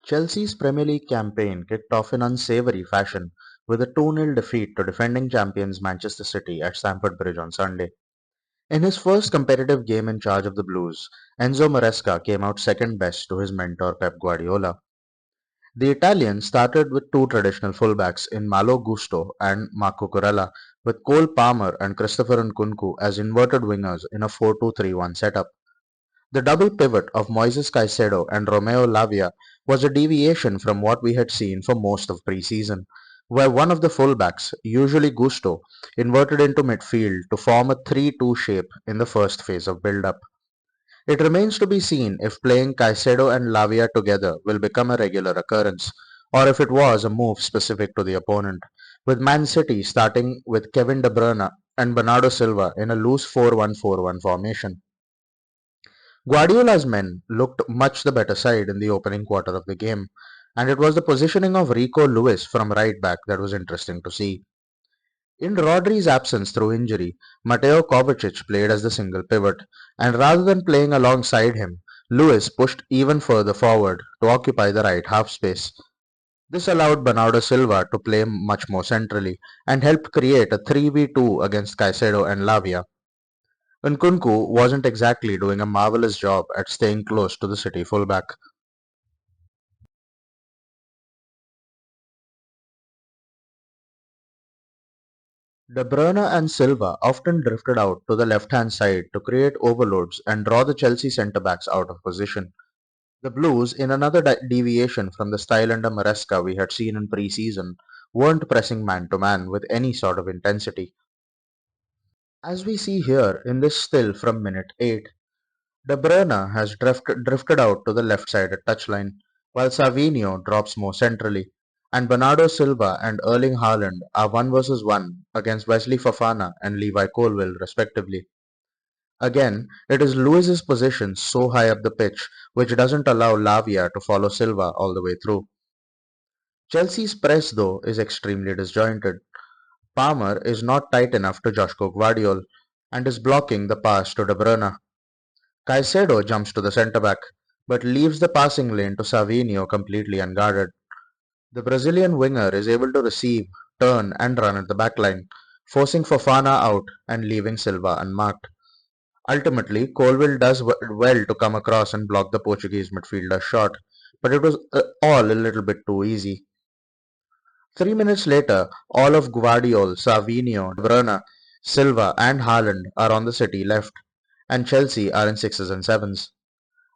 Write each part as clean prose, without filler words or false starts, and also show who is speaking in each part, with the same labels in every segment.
Speaker 1: Chelsea's Premier League campaign kicked off in unsavoury fashion with a 2-0 defeat to defending champions Manchester City at Stamford Bridge on Sunday. In his first competitive game in charge of the Blues, Enzo Maresca came out second best to his mentor Pep Guardiola. The Italian started with two traditional fullbacks in Malo Gusto and Marco Corella, with Cole Palmer and Christopher Nkunku as inverted wingers in a 4-2-3-1 setup. The double pivot of Moises Caicedo and Romeo Lavia was a deviation from what we had seen for most of pre-season, where one of the fullbacks, usually Gusto, inverted into midfield to form a 3-2 shape in the first phase of build-up. It remains to be seen if playing Caicedo and Lavia together will become a regular occurrence, or if it was a move specific to the opponent, with Man City starting with Kevin De Bruyne and Bernardo Silva in a loose 4-1-4-1 formation. Guardiola's men looked much the better side in the opening quarter of the game, and it was the positioning of Rico Lewis from right back that was interesting to see. In Rodri's absence through injury, Mateo Kovacic played as the single pivot, and rather than playing alongside him, Lewis pushed even further forward to occupy the right half space. This allowed Bernardo Silva to play much more centrally and helped create a 3v2 against Caicedo and Lavia. Nkunku wasn't exactly doing a marvellous job at staying close to the City fullback. De Bruyne and Silva often drifted out to the left-hand side to create overloads and draw the Chelsea centre-backs out of position. The Blues, in another deviation from the style under Maresca we had seen in pre-season, weren't pressing man-to-man with any sort of intensity. As we see here in this still from minute 8, De Bruyne has drifted out to the left-sided touchline, while Savinho drops more centrally, and Bernardo Silva and Erling Haaland are 1 versus 1 against Wesley Fofana and Levi Colwill respectively. Again, it is Luis's position so high up the pitch which doesn't allow Lavia to follow Silva all the way through. Chelsea's press though is extremely disjointed. Palmer is not tight enough to Joshko Gvardiol and is blocking the pass to De Bruyne. Caicedo jumps to the centre-back, but leaves the passing lane to Savinho completely unguarded. The Brazilian winger is able to receive, turn and run at the backline, forcing Fofana out and leaving Silva unmarked. Ultimately, Colville does well to come across and block the Portuguese midfielder's shot, but it was all a little bit too easy. 3 minutes later, all of Guardiol, Savinho, De Bruyne, Silva and Haaland are on the City left, and Chelsea are in sixes and sevens.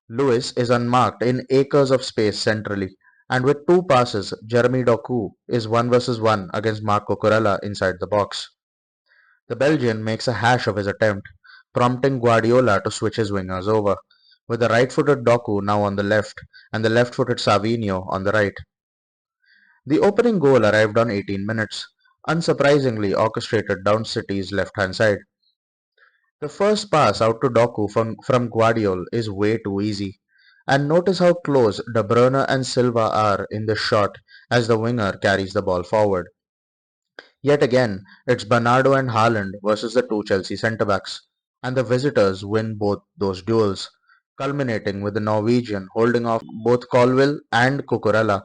Speaker 1: Lewis is unmarked in acres of space centrally, and with two passes, Jeremy Doku is 1 versus 1 against Marco Corella inside the box. The Belgian makes a hash of his attempt, prompting Guardiola to switch his wingers over, with the right-footed Doku now on the left and the left-footed Savinho on the right. The opening goal arrived on 18 minutes, unsurprisingly orchestrated down City's left-hand side. The first pass out to Doku from Guardiol is way too easy, and notice how close De Bruyne and Silva are in the shot as the winger carries the ball forward. Yet again, it's Bernardo and Haaland versus the two Chelsea centre-backs, and the visitors win both those duels, culminating with the Norwegian holding off both Colwill and Cucurella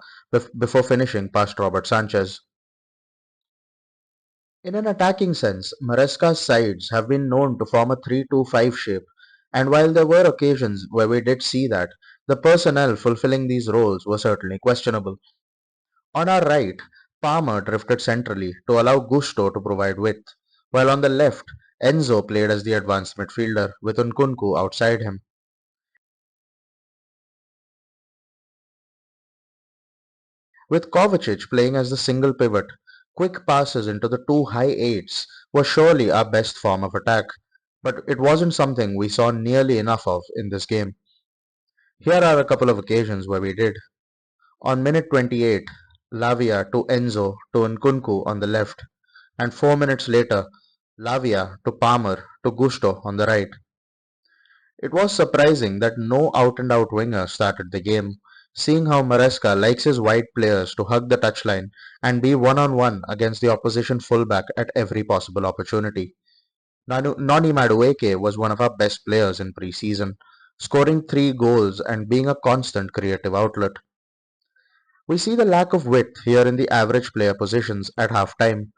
Speaker 1: before finishing past Robert Sanchez. In an attacking sense, Maresca's sides have been known to form a 3-2-5 shape, and while there were occasions where we did see that, the personnel fulfilling these roles were certainly questionable. On our right, Palmer drifted centrally to allow Gusto to provide width, while on the left, Enzo played as the advanced midfielder with Nkunku outside him. With Kovacic playing as the single pivot, quick passes into the two high eights were surely our best form of attack, but it wasn't something we saw nearly enough of in this game. Here are a couple of occasions where we did. On minute 28, Lavia to Enzo to Nkunku on the left, and 4 minutes later, Lavia to Palmer to Gusto on the right. It was surprising that no out-and-out winger started the game, seeing how Maresca likes his wide players to hug the touchline and be one-on-one against the opposition fullback at every possible opportunity. Noni Madueke was one of our best players in pre-season, scoring 3 goals and being a constant creative outlet. We see the lack of width here in the average player positions at halftime.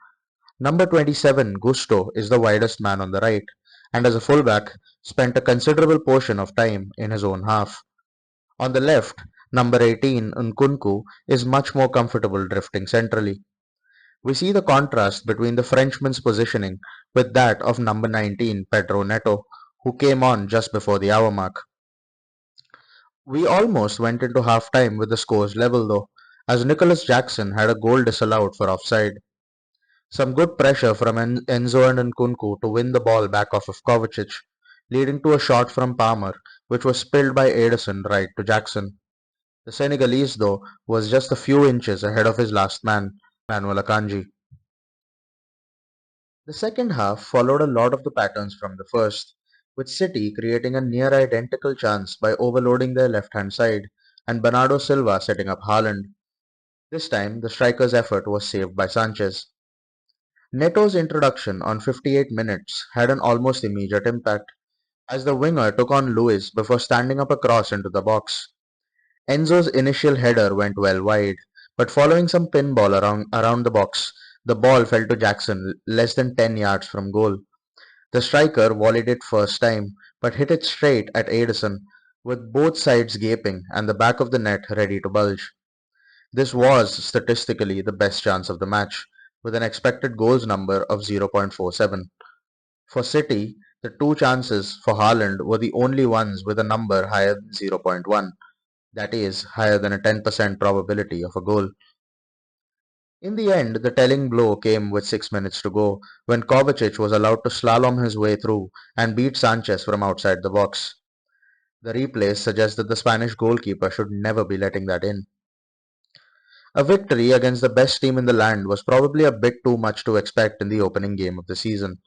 Speaker 1: Number 27, Gusto, is the widest man on the right, and as a fullback, spent a considerable portion of time in his own half. On the left, number 18, Nkunku, is much more comfortable drifting centrally. We see the contrast between the Frenchman's positioning with that of number 19, Pedro Neto, who came on just before the hour mark. We almost went into half-time with the scores level though, as Nicholas Jackson had a goal disallowed for offside. Some good pressure from Enzo and Nkunku to win the ball back off of Kovacic, leading to a shot from Palmer, which was spilled by Edison right to Jackson. The Senegalese, though, was just a few inches ahead of his last man, Manuel Akanji. The second half followed a lot of the patterns from the first, with City creating a near identical chance by overloading their left-hand side and Bernardo Silva setting up Haaland. This time, the striker's effort was saved by Sanchez. Neto's introduction on 58 minutes had an almost immediate impact, as the winger took on Lewis before standing up a cross into the box. Enzo's initial header went well wide, but following some pinball around the box, the ball fell to Jackson less than 10 yards from goal. The striker volleyed it first time, but hit it straight at Edison, with both sides gaping and the back of the net ready to bulge. This was statistically the best chance of the match, with an expected goals number of 0.47. For City, the two chances for Haaland were the only ones with a number higher than zero point 0.1, that is, higher than a 10% probability of a goal. In the end, the telling blow came with 6 minutes to go, when Kovacic was allowed to slalom his way through and beat Sanchez from outside the box. The replays suggest that the Spanish goalkeeper should never be letting that in. A victory against the best team in the land was probably a bit too much to expect in the opening game of the season.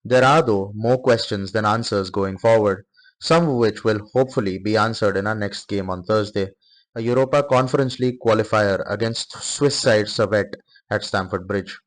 Speaker 1: There are, though, more questions than answers going forward, some of which will hopefully be answered in our next game on Thursday, a Europa Conference League qualifier against Swiss side Servette at Stamford Bridge.